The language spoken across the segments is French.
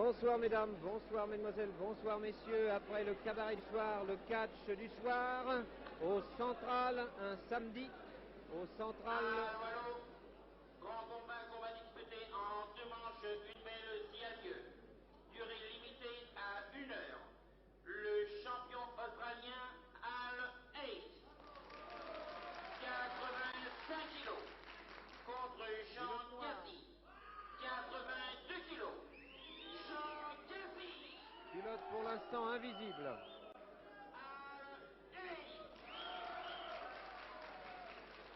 Bonsoir mesdames, bonsoir mesdemoiselles, bonsoir messieurs. Après le cabaret du soir, le catch du soir, au Central, un samedi, au Central. Grand combat qu'on va disputer en 2 manches, une belle 10 à lieu. Durée limitée à 1 heure. Le champion australien Al Hayes, 85 kilos, contre Jean Cassi, 82 kilos. Jean Cassi. Pilote pour l'instant invisible.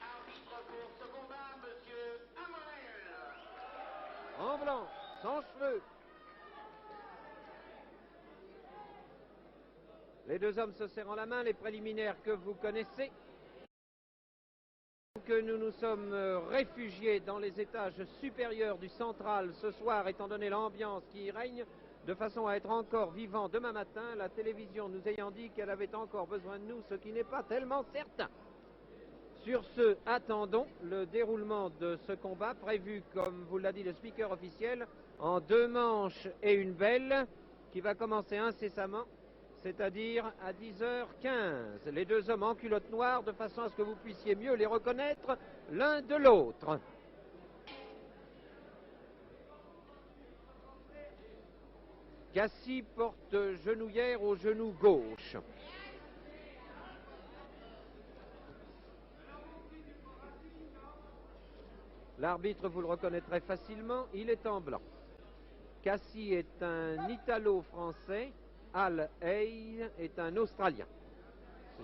Arbitre pour ce combat, monsieur Amorel. En blanc, sans cheveux. Les deux hommes se serrant la main, les préliminaires que vous connaissez. Que nous nous sommes réfugiés dans les étages supérieurs du Central ce soir, étant donné l'ambiance qui y règne, de façon à être encore vivant demain matin, la télévision nous ayant dit qu'elle avait encore besoin de nous, ce qui n'est pas tellement certain. Sur ce, attendons le déroulement de ce combat, prévu, comme vous l'a dit le speaker officiel, en 2 manches et une belle, qui va commencer incessamment, c'est-à-dire à 10h15. Les deux hommes en culotte noire, de façon à ce que vous puissiez mieux les reconnaître l'un de l'autre. Cassi porte genouillère au genou gauche. L'arbitre, vous le reconnaîtrez facilement, il est en blanc. Cassi est un Italo-français, Al Hayes est un Australien.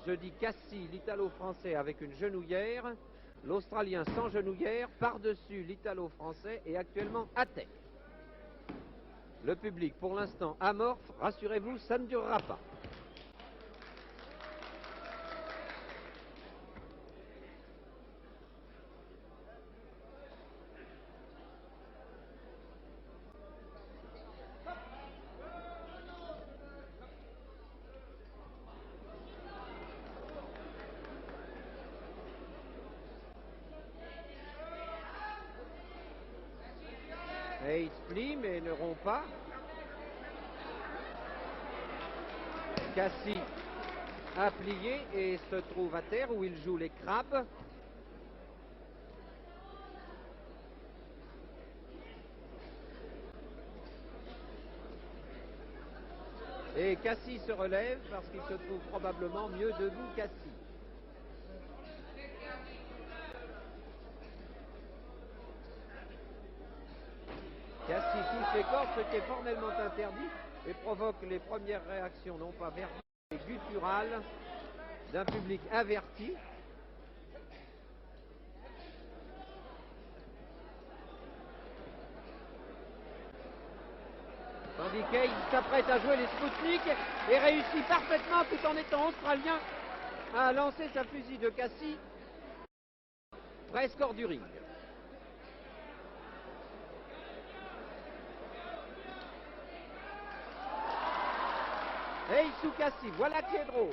Je dis Cassi, l'Italo-français avec une genouillère, l'Australien sans genouillère, par-dessus l'Italo-français et actuellement à terre. Le public, pour l'instant, amorphe, rassurez-vous, ça ne durera pas. Hayes plie mais ne rompt pas. Cassi a plié et se trouve à terre où il joue les crabes. Et Cassi se relève parce qu'il se trouve probablement mieux debout qu'assis. Cassi touche les cordes, ce qui est formellement interdit et provoque les premières réactions, non pas verbales, mais gutturales, d'un public averti. Tandis qu'Hayes s'apprête à jouer les Spoutnik et réussit parfaitement, tout en étant australien, à lancer sa fusil de Cassi presque hors du ring. Hayes sous Cassi, voilà qui est drôle.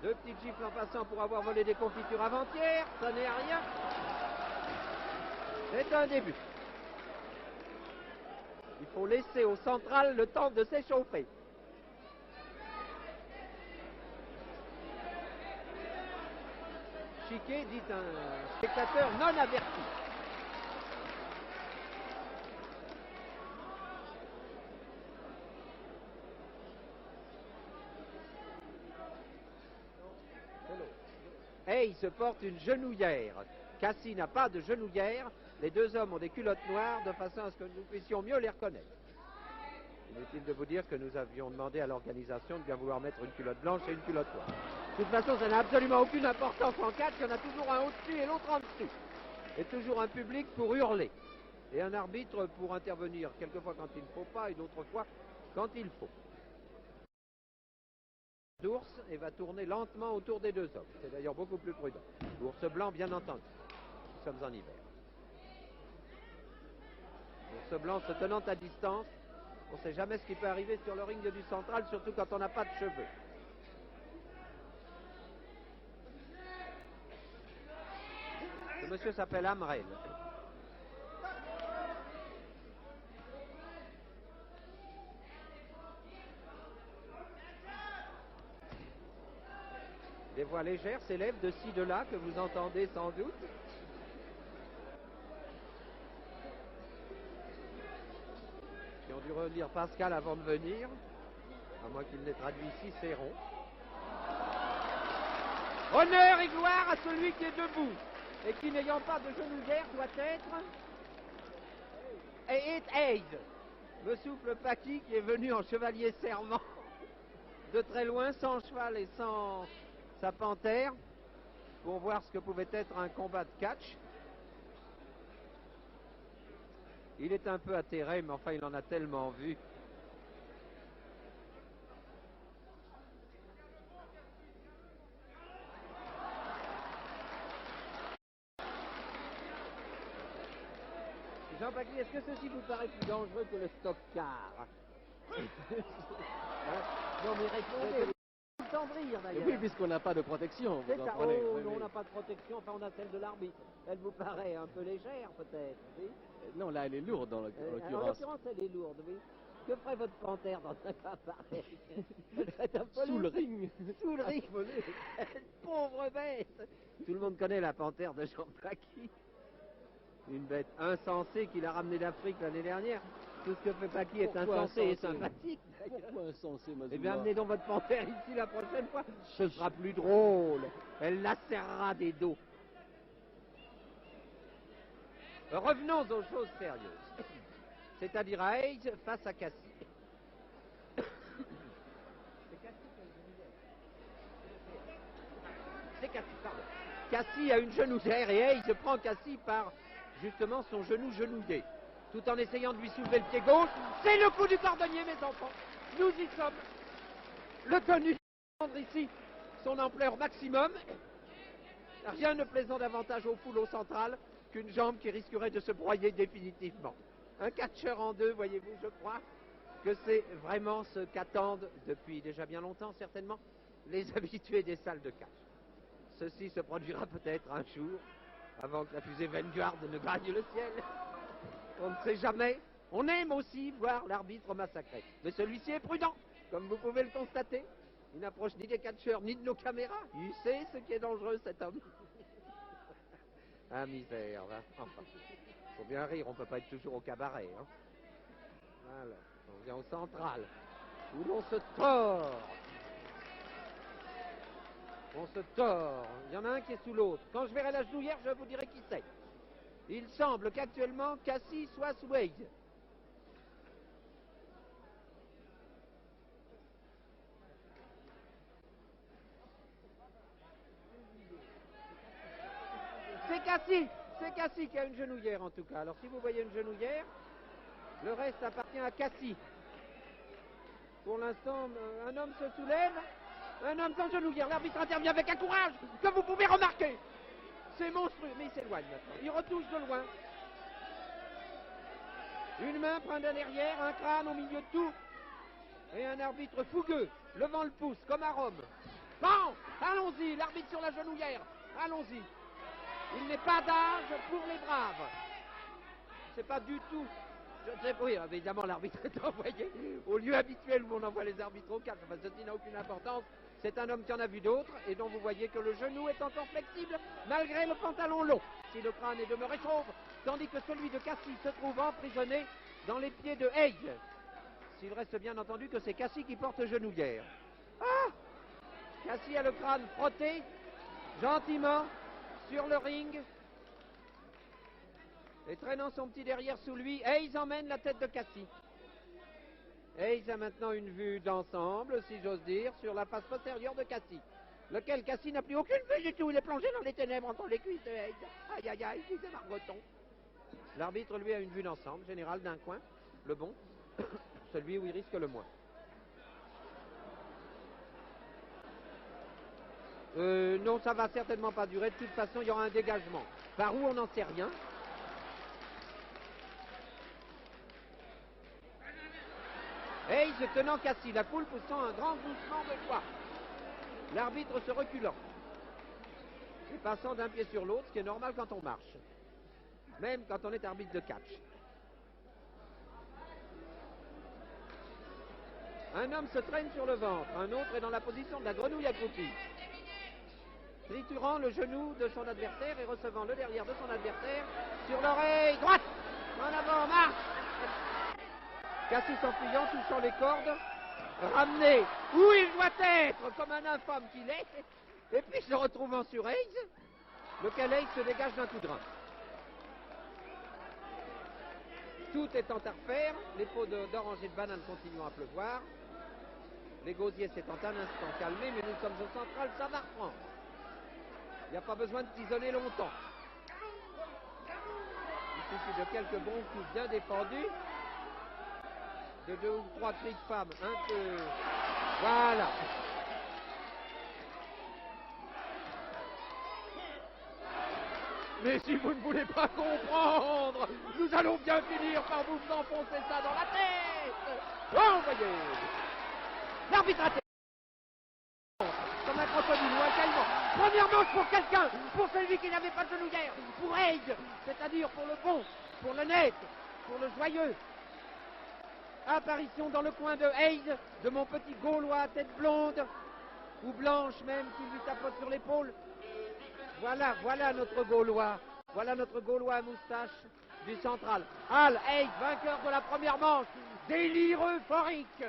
2 petites gifles en passant pour avoir volé des confitures avant-hier, ça n'est rien. C'est un début. Il faut laisser au Central le temps de s'échauffer. Chiquet, dit un spectateur non averti. Hayes porte une genouillère. Cassi n'a pas de genouillère. Les deux hommes ont des culottes noires de façon à ce que nous puissions mieux les reconnaître. Inutile de vous dire que nous avions demandé à l'organisation de bien vouloir mettre une culotte blanche et une culotte noire. De toute façon, ça n'a absolument aucune importance en catch. Il y en a toujours un au-dessus et l'autre en dessous. Et toujours un public pour hurler. Et un arbitre pour intervenir, quelquefois quand il ne faut pas et d'autres fois quand il faut. L'ours et va tourner lentement autour des deux hommes. C'est d'ailleurs beaucoup plus prudent. L'ours blanc, bien entendu. Nous sommes en hiver. L'ours blanc se tenant à distance. On ne sait jamais ce qui peut arriver sur le ring du Central, surtout quand on n'a pas de cheveux. Ce monsieur s'appelle Amrel. Des voix légères s'élèvent de ci, de là, que vous entendez sans doute. Qui ont dû relire Pascal avant de venir. À moins qu'il l'ait traduit ici, c'est rond. Honneur et gloire à celui qui est debout et qui, n'ayant pas de genouillère, doit être... Et Aide, me souffle Paqui qui est venu en chevalier servant de très loin, sans cheval et sans sa panthère, pour voir ce que pouvait être un combat de catch. Il est un peu atterré, mais enfin il en a tellement vu. Jean Paqui, est-ce que ceci vous paraît plus dangereux que le stock-car? Non mais répondez. Tout le temps de rire d'ailleurs. Oui, puisqu'on n'a pas de protection, vous C'est ça. comprenez. Oh Oui, non, oui. on n'a pas de protection, enfin on a celle de l'arbitre. Elle vous paraît un peu légère peut-être, oui? Non, là, elle est lourde en En l'occurrence. l'occurrence, elle est lourde, oui. Que ferait votre panthère dans un cas pareil? Elle serait affolée. Sous le ring. Sous le ring. Pauvre bête. Tout le monde connaît la panthère de Jean Paqui. Une bête insensée qu'il a ramenée d'Afrique l'année dernière. Tout ce que fait Paqui est Pourquoi insensé et insensé? sympathique. Pourquoi insensé, Mazuma? Eh bien, amenez donc votre panthère ici la prochaine fois. Ce sera plus drôle. Elle lacérera des dos. Revenons aux choses sérieuses. C'est-à-dire à Hayes face à Cassie. C'est Cassie, pardon. Cassie a une genouillère et Hayes prend Cassie par justement son genou genouillé, tout en essayant de lui soulever le pied gauche. C'est le coup du cordonnier, mes enfants. Nous y sommes. Le tenu prendre ici son ampleur maximum. Rien ne plaisant davantage au foulot central qu'une jambe qui risquerait de se broyer définitivement. Un catcheur en deux, voyez-vous, je crois que c'est vraiment ce qu'attendent depuis déjà bien longtemps, certainement, les habitués des salles de catch. Ceci se produira peut-être un jour, avant que la fusée Vanguard ne gagne le ciel. On ne sait jamais. On aime aussi voir l'arbitre massacré. Mais celui-ci est prudent, comme vous pouvez le constater. Il n'approche ni des catcheurs, ni de nos caméras. Il sait ce qui est dangereux, cet homme. Ah, misère, va. Enfin, faut bien rire, on peut pas être toujours au cabaret. Hein. Voilà, on vient au central, où l'on se tord. On se tord. Il y en a un qui est sous l'autre. Quand je verrai la genouillère, je vous dirai qui c'est. Il semble qu'actuellement, Cassie soit sous Hayes. C'est Cassie qui a une genouillère en tout cas. Alors si vous voyez une genouillère, le reste appartient à Cassie. Pour l'instant, un homme se soulève, un homme sans genouillère. L'arbitre intervient avec un courage que vous pouvez remarquer. C'est monstrueux, mais il s'éloigne maintenant. Il retouche de loin. Une main prend de derrière, un crâne au milieu de tout. Et un arbitre fougueux, levant le pouce, comme à Rome. Bon, allons-y, l'arbitre sur la genouillère. Allons-y. Il n'est pas d'âge pour les braves. C'est pas du tout. Je ne sais pas, oui, évidemment, l'arbitre est envoyé au lieu habituel où on envoie les arbitres au catch. Enfin, ceci n'a aucune importance. C'est un homme qui en a vu d'autres et dont vous voyez que le genou est encore flexible malgré le pantalon long. Si le crâne est demeuré chauve, tandis que celui de Cassie se trouve emprisonné dans les pieds de Hayes. S'il reste bien entendu que c'est Cassie qui porte genouillère. Ah! Cassie a le crâne frotté, gentiment, sur le ring. Et traînant son petit derrière sous lui, Hayes emmène la tête de Cassie. Hayes a maintenant une vue d'ensemble, si j'ose dire, sur la face postérieure de Cassie. Lequel Cassie n'a plus aucune vue du tout. Il est plongé dans les ténèbres entre les cuisses de Hayes. Aïe, aïe, aïe, disait Margoton. L'arbitre, lui, a une vue d'ensemble, générale d'un coin, le bon, celui où il risque le moins. Non, ça va certainement pas durer. De toute façon, il y aura un dégagement. Par où, on n'en sait rien. Hayes tenant Cassie, la foule poussant un grand gloussement de joie. L'arbitre se reculant. Et passant d'un pied sur l'autre, ce qui est normal quand on marche. Même quand on est arbitre de catch. Un homme se traîne sur le ventre, un autre est dans la position de la grenouille accroupie. triturant le genou de son adversaire et recevant le derrière de son adversaire sur l'oreille droite. En avant, marche. Cassie s'enfuyant, touchant les cordes, ramené où il doit être, comme un infâme qu'il est, et puis se retrouvant sur Hayes, lequel Hayes se dégage d'un coup de rein. Tout étant à refaire, les pots d'orange et de banane continuant à pleuvoir, les gosiers s'étant un instant calmés, mais nous sommes au central, ça va reprendre. Il n'y a pas besoin de tisonner longtemps. Il suffit de quelques bons coups bien défendus, de 2 ou 3 cris de femmes un peu... Voilà. Mais si vous ne voulez pas comprendre, nous allons bien finir par vous enfoncer ça dans la tête. Oh, voyez. L'arbitre a comme un crocodile ou un caïman. Première manche pour quelqu'un, pour celui qui n'avait pas de genouillère, pour Hayes, c'est-à-dire pour le bon, pour le net, pour le joyeux. Apparition dans le coin de Hayes, de mon petit Gaulois, tête blonde, ou blanche même, qui lui tapote sur l'épaule. Voilà notre Gaulois. Voilà notre Gaulois à moustache du central. Al Hayes, vainqueur de la première manche. Délire euphorique.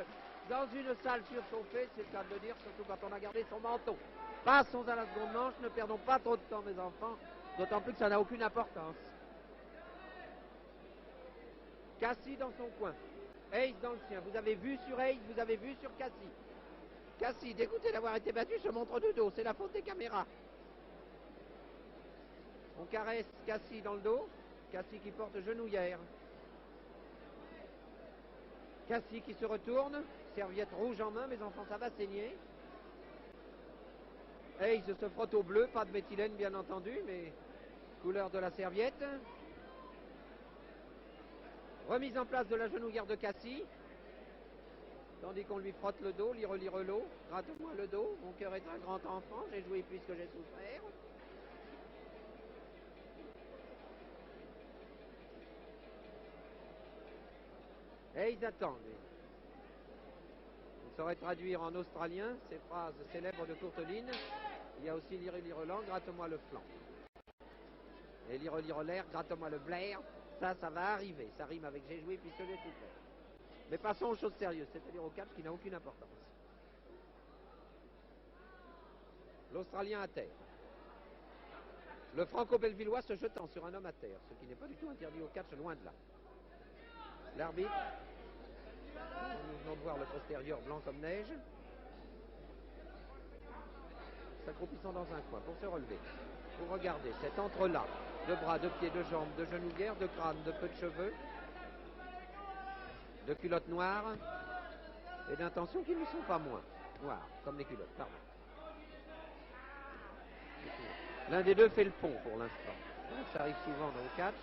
Dans une salle surchauffée, c'est le cas de le dire, surtout quand on a gardé son manteau. Passons à la seconde manche, ne perdons pas trop de temps, mes enfants. D'autant plus que ça n'a aucune importance. Cassie dans son coin. Hayes dans le sien. Vous avez vu sur Hayes, vous avez vu sur Cassie. Cassie, dégoûté d'avoir été battu, se montre de dos. C'est la faute des caméras. On caresse Cassie dans le dos. Cassie qui porte genouillère. Cassie qui se retourne. Serviette rouge en main, mes enfants, ça va saigner. Hayes se frotte au bleu. Pas de méthylène, bien entendu, mais couleur de la serviette. Remise en place de la genouillère de Cassie. Tandis qu'on lui frotte le dos, lire l'eau. Gratte-moi le dos. Mon cœur est un grand enfant. J'ai joué puisque j'ai souffert. Hayes attend, lui. Il saurait traduire en australien ces phrases célèbres de Courteline. Il y a aussi lire l'an, gratte-moi le flanc. Et lire l'air, gratte-moi le blaire. Ça va arriver. Ça rime avec j'ai joué puisque j'ai souffert. Mais passons aux choses sérieuses, c'est-à-dire au catch qui n'a aucune importance. L'Australien à terre. Le Franco-Belvillois se jetant sur un homme à terre, ce qui n'est pas du tout interdit au catch, loin de là. L'arbitre, nous venons de voir le postérieur blanc comme neige, s'accroupissant dans un coin pour se relever. Vous regardez cet entrelac de bras, de pieds, de jambes, de genouillères, de crâne, de peu de cheveux, de culottes noires et d'intentions qui ne sont pas moins noires, comme les culottes, pardon. L'un des deux fait le pont pour l'instant. Ça arrive souvent dans le catch.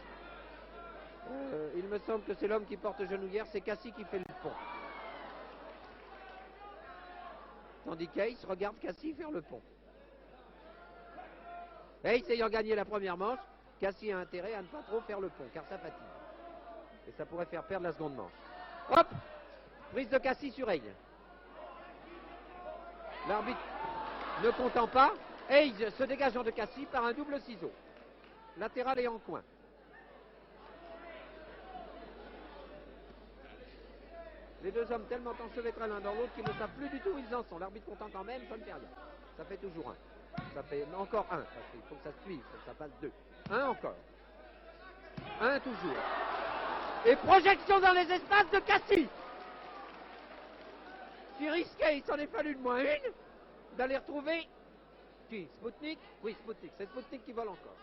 Il me semble que c'est l'homme qui porte genouillère, c'est Cassie qui fait le pont. Tandis qu'Hayes regarde Cassie faire le pont. Hayes ayant gagné la première manche, Cassie a intérêt à ne pas trop faire le pont, car ça fatigue. Et ça pourrait faire perdre la seconde manche. Hop! Prise de Cassie sur Hayes. L'arbitre ne comptant pas, Hayes se dégageant de Cassie par un double ciseau. Latéral et en coin. Les deux hommes tellement enchevêtrés l'un dans l'autre qu'ils ne savent plus du tout où ils en sont. L'arbitre content quand même, ça ne fait rien. Ça fait toujours un. Ça fait encore un, parce qu'il faut que ça suive, faut que ça passe deux. Un encore. Un toujours. Et projection dans les espaces de Cassie. Si risqué, il s'en est fallu de moins une, d'aller retrouver qui? Spoutnik? Oui, Spoutnik. C'est Spoutnik qui vole encore.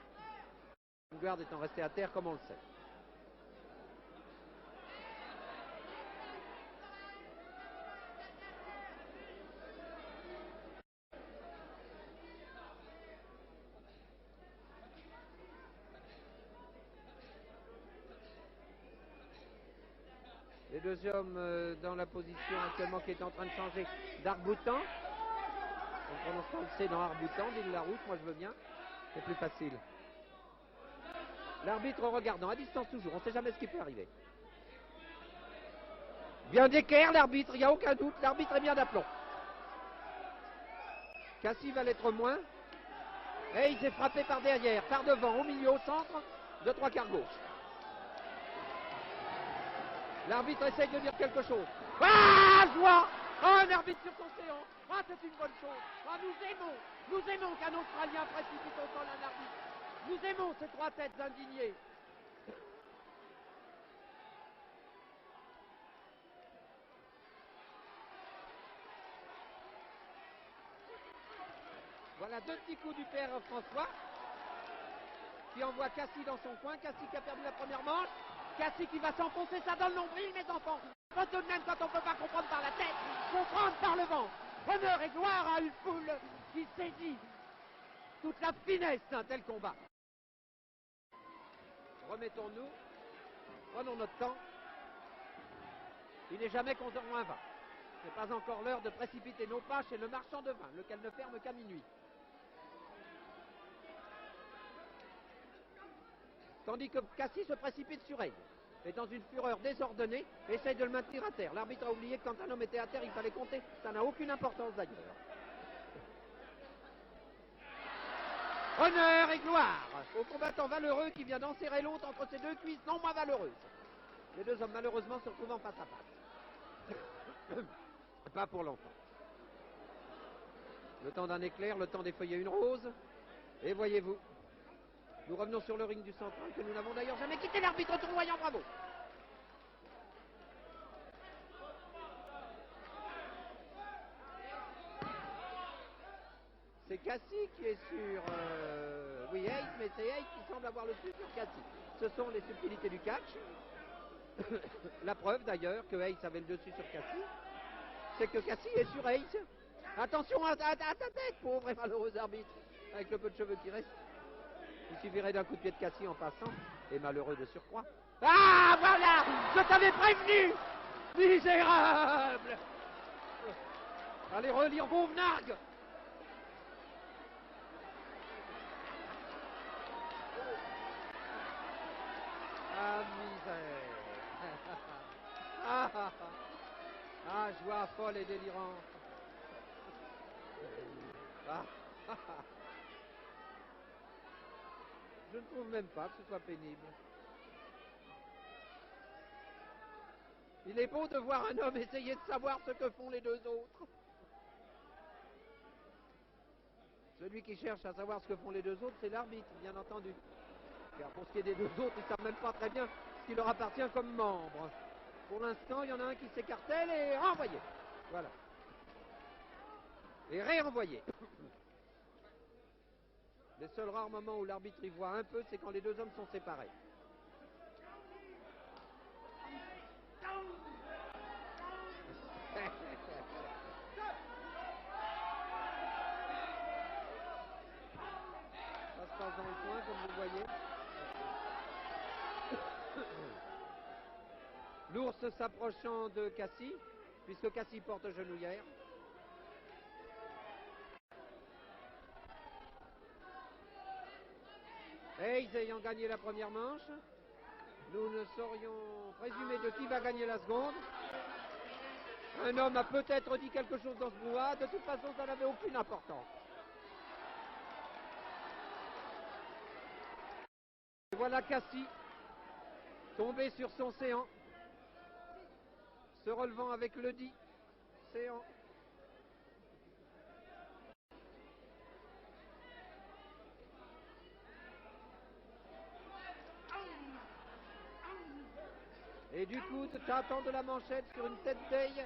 Une garde étant resté à terre comme on le sait. Les deux hommes dans la position actuellement qui est en train de changer d'arc-boutant. On prononce pas le C dans arc-boutant, dit la route, moi je veux bien. C'est plus facile. L'arbitre regardant, à distance toujours, on ne sait jamais ce qui peut arriver. Bien d'équerre l'arbitre, il n'y a aucun doute, l'arbitre est bien d'aplomb. Cassie va l'être moins. Et il s'est frappé par derrière, par devant, au milieu, au centre, de trois quarts gauche. L'arbitre essaye de dire quelque chose. Ah, joie! Ah, un arbitre sur son séant. Ah, c'est une bonne chose. Ah, nous aimons qu'un Australien précipite autant un arbitre. Nous aimons ces trois têtes indignées. Voilà deux petits coups du père François qui envoie Cassie dans son coin. Cassie qui a perdu la première manche. Cassie qui va s'enfoncer ça dans le nombril, mes enfants. Pas tout de même quand on ne peut pas comprendre par la tête, comprendre par le vent. Honneur et gloire à une foule qui saisit toute la finesse d'un tel combat. Remettons-nous, prenons notre temps. Il n'est jamais qu'11h moins 20. Ce n'est pas encore l'heure de précipiter nos pas chez le marchand de vin, lequel ne ferme qu'à minuit. Tandis que Cassie se précipite sur elle. Et dans une fureur désordonnée, essaye de le maintenir à terre. L'arbitre a oublié que quand un homme était à terre, il fallait compter. Ça n'a aucune importance d'ailleurs. Honneur et gloire au combattant valeureux qui vient d'enserrer l'autre entre ses deux cuisses non moins valeureuses. Les deux hommes malheureusement se retrouvant face à face. Pas pour longtemps. Le temps d'un éclair, le temps d'effeuiller une rose. Et voyez-vous, nous revenons sur le ring du central que nous n'avons d'ailleurs jamais quitté. L'arbitre tournoyant, bravo. C'est Cassie qui est sur... Oui, Hayes, mais c'est Hayes qui semble avoir le dessus sur Cassie. Ce sont les subtilités du catch. La preuve d'ailleurs que Hayes avait le dessus sur Cassie, c'est que Cassie est sur Hayes. Attention à ta tête, pauvre et malheureux arbitre, avec le peu de cheveux qui reste. Il suffirait d'un coup de pied de Cassie en passant, et malheureux de surcroît. Ah, voilà! Je t'avais prévenu! Misérable! Allez relire Vauvenargues! Ah, misère! Ah, joie folle et délirante! Ah. Je ne trouve même pas que ce soit pénible. Il est beau de voir un homme essayer de savoir ce que font les deux autres. Celui qui cherche à savoir ce que font les deux autres, c'est l'arbitre, bien entendu. Car pour ce qui est des deux autres, ils ne savent même pas très bien ce qui leur appartient comme membre. Pour l'instant, il y en a un qui s'écartèle et renvoyé. Voilà. Et réenvoyé. Les seuls rares moments où l'arbitre y voit un peu, c'est quand les deux hommes sont séparés. Ça se passe dans le coin, comme vous le voyez. L'ours s'approchant de Cassie, puisque Cassie porte genouillère. Hayes ayant gagné la première manche, nous ne saurions présumer de qui va gagner la seconde. Un homme a peut-être dit quelque chose dans ce brouhaha, de toute façon ça n'avait aucune importance. Et voilà Cassie, tombé sur son séant, se relevant avec le dit séant. Et du coup, tâtant de la manchette sur une tête d'ail.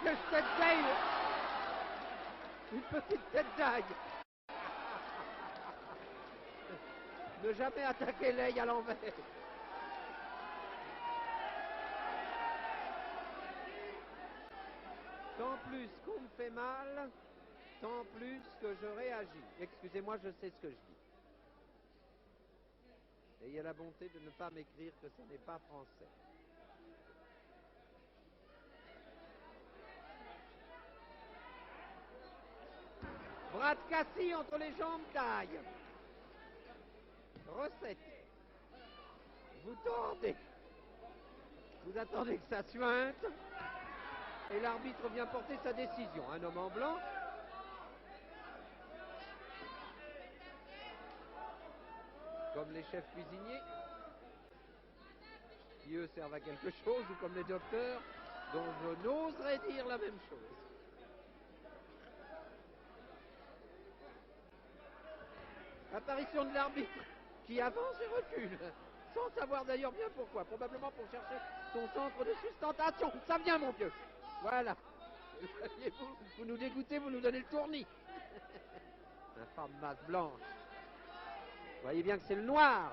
Quelle tête d'ail! Une petite tête d'ail! Ne jamais attaquer l'ail à l'envers. Tant plus qu'on me fait mal, tant plus que je réagis. Excusez-moi, je sais ce que je dis. Ayez la bonté de ne pas m'écrire que ce n'est pas français. Bras de Cassie entre les jambes, taille. Recette. Vous tordez. Vous attendez que ça suinte. Et l'arbitre vient porter sa décision. Un homme en blanc. Comme les chefs cuisiniers, qui eux servent à quelque chose, ou comme les docteurs, dont je n'oserais dire la même chose. Apparition de l'arbitre qui avance et recule, sans savoir d'ailleurs bien pourquoi, probablement pour chercher son centre de sustentation. Ça vient, mon Dieu. Voilà. Vous nous dégoûtez, vous nous donnez le tournis. Infâme masse blanche. Vous voyez bien que c'est le noir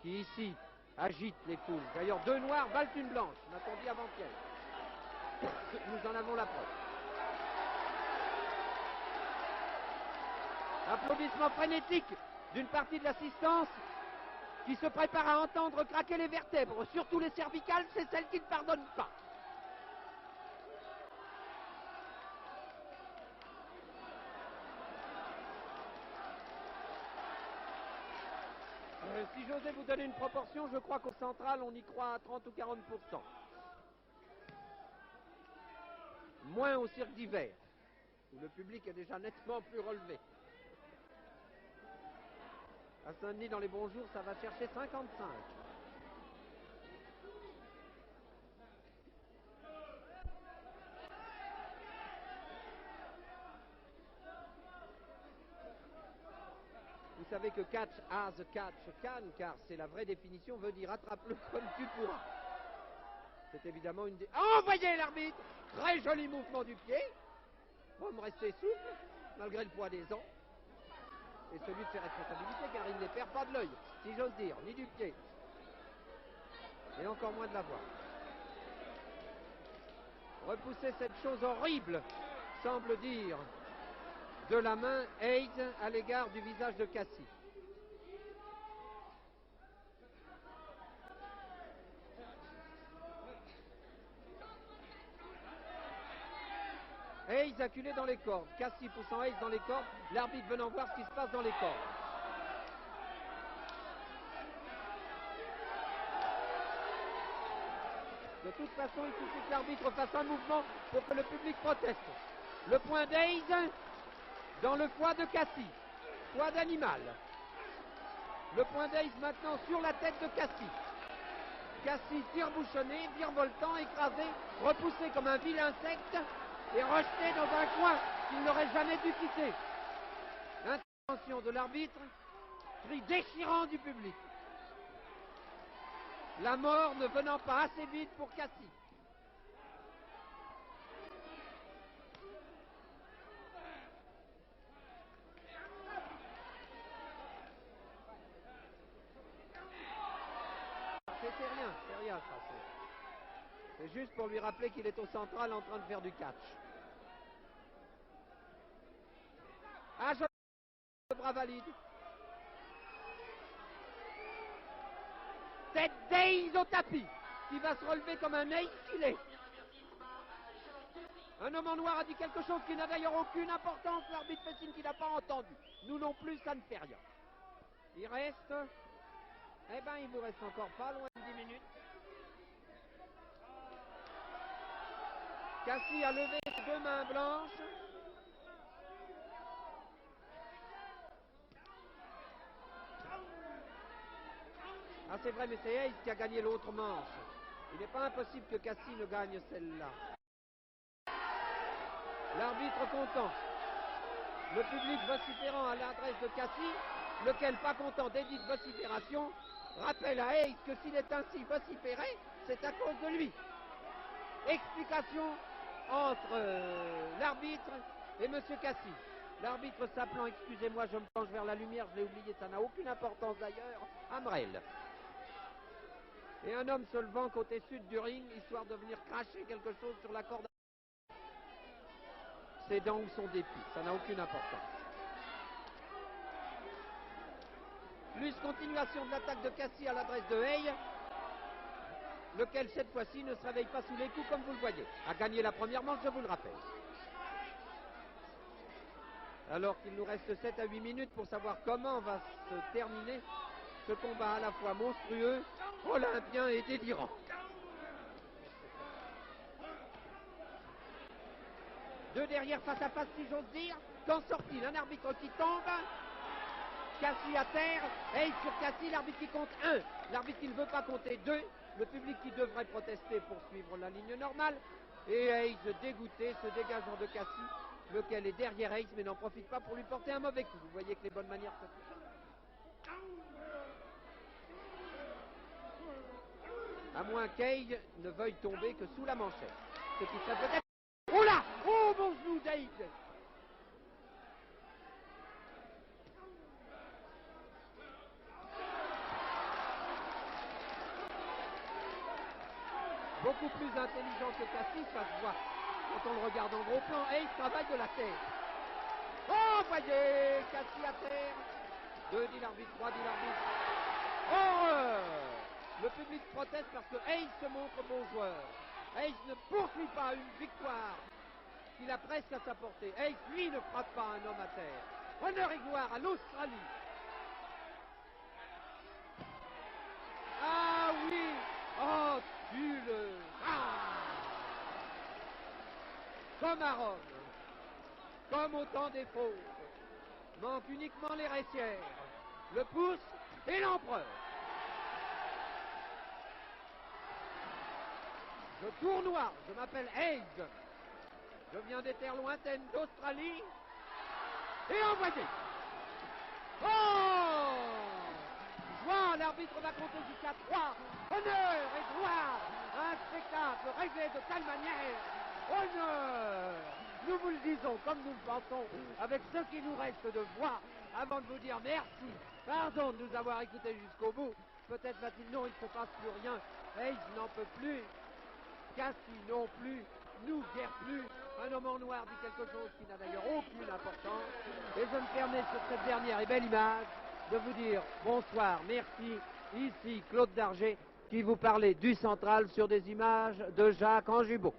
qui, ici, agite les foules. D'ailleurs, 2 noirs valent une blanche, m'a-t-on dit avant-hier. Nous en avons la preuve. Applaudissements frénétiques d'une partie de l'assistance qui se prépare à entendre craquer les vertèbres, surtout les cervicales, c'est celle qui ne pardonne pas. Si j'osais vous donner une proportion, je crois qu'au central, on y croit à 30 ou 40%. Moins au cirque d'hiver, où le public est déjà nettement plus relevé. À Saint-Denis, dans les bons jours, ça va chercher 55. Vous savez que catch as catch can, car c'est la vraie définition, veut dire attrape-le comme tu pourras. C'est évidemment une... Oh, voyez l'arbitre! Très joli mouvement du pied. Homme resté souple, malgré le poids des ans. Et celui de ses responsabilités, car il ne les perd pas de l'œil, si j'ose dire, ni du pied. Et encore moins de la voix. Repousser cette chose horrible, semble dire de la main Hayes à l'égard du visage de Cassie. Hayes acculé dans les cordes, Cassie poussant Hayes dans les cordes, l'arbitre venant voir ce qui se passe dans les cordes. De toute façon, il suffit que l'arbitre fasse un mouvement pour que le public proteste. Le point d'Hayes dans le foie de Cassie, foie d'animal. Le point d'Hayes maintenant sur la tête de Cassie. Cassie tire-bouchonné, virevoltant, écrasé, repoussé comme un vil insecte et rejeté dans un coin qu'il n'aurait jamais dû quitter. Intervention de l'arbitre, cri déchirant du public. La mort ne venant pas assez vite pour Cassie. C'est rien ça. C'est juste pour lui rappeler qu'il est au central en train de faire du catch. Ah, le bras valide. Tête d'Hayes au tapis, qui va se relever comme un Hayes filé. Un homme en noir a dit quelque chose qui n'a d'ailleurs aucune importance. L'arbitre fait signe qu'il n'a pas entendu. Nous non plus, ça ne fait rien. Il reste... Eh ben, il vous reste encore pas loin de 10 minutes. Cassie a levé ses 2 mains blanches. Ah, c'est vrai, mais c'est Hayes qui a gagné l'autre manche. Il n'est pas impossible que Cassie ne gagne celle-là. L'arbitre content. Le public vociférant à l'adresse de Cassie, lequel, pas content des dites vociférations, rappelle à Hayes que s'il est ainsi vociféré, c'est à cause de lui. Explication entre l'arbitre et M. Cassie. L'arbitre s'appelant, excusez-moi, je me penche vers la lumière, je l'ai oublié, ça n'a aucune importance d'ailleurs, Amrel. Et un homme se levant côté sud du ring, histoire de venir cracher quelque chose sur la corde. Ses dents ou son dépit, ça n'a aucune importance. Plus continuation de l'attaque de Cassie à l'adresse de Hayes, lequel cette fois-ci ne se réveille pas sous les coups comme vous le voyez. A gagné la première manche, je vous le rappelle. Alors qu'il nous reste 7 à 8 minutes pour savoir comment va se terminer ce combat à la fois monstrueux, olympien et délirant. Deux derrière face à face, si j'ose dire. Qu'en sort-il? Un arbitre qui tombe. Cassie à terre. Hayes sur Cassie, l'arbitre qui compte 1. L'arbitre qui ne veut pas compter 2. Le public qui devrait protester pour suivre la ligne normale. Et Hayes, dégoûté, se dégageant de Cassie, lequel est derrière Hayes, mais n'en profite pas pour lui porter un mauvais coup. Vous voyez que les bonnes manières se font. À moins qu'Hayes ne veuille tomber que sous la manchette. Ce qui serait peut-être... Oh là! Oh, mon genou d'Hayes! Beaucoup plus intelligent que Cassis, ça se voit quand on le regarde en gros plan. Hayes travaille de la terre. Oh, voyez, Cassis à terre. 2 dit l'arbitre, 3 dit l'arbitre. Horreur! Le public proteste parce que Hayes se montre bon joueur. Hayes ne poursuit pas une victoire qu'il a presque à sa portée. Hayes, lui, ne frappe pas un homme à terre. Honneur et gloire à l'Australie. Ah oui! Oh, tue-le! Ah! Comme à Rome, comme au temps des fautes, manquent uniquement les raissières, le pouce et l'empereur. Je tournoie, je m'appelle Hayes. Je viens des terres lointaines d'Australie. Et envoyé! Oh! Joie, l'arbitre va compter jusqu'à 3. Honneur et gloire! Un spectacle réglé de telle manière. Honneur! Nous vous le disons comme nous le pensons, avec ce qui nous reste de voix, avant de vous dire merci. Pardon de nous avoir écoutés jusqu'au bout. Peut-être va-t-il, non, il ne se passe plus rien. Hayes n'en peut plus. Cassie non plus. Nous guère plus. Un homme en noir dit quelque chose qui n'a d'ailleurs aucune importance. Et je me permets sur cette dernière et belle image de vous dire bonsoir, merci. Ici Claude Darget qui vous parlait du Central sur des images de Jacques Anjubot.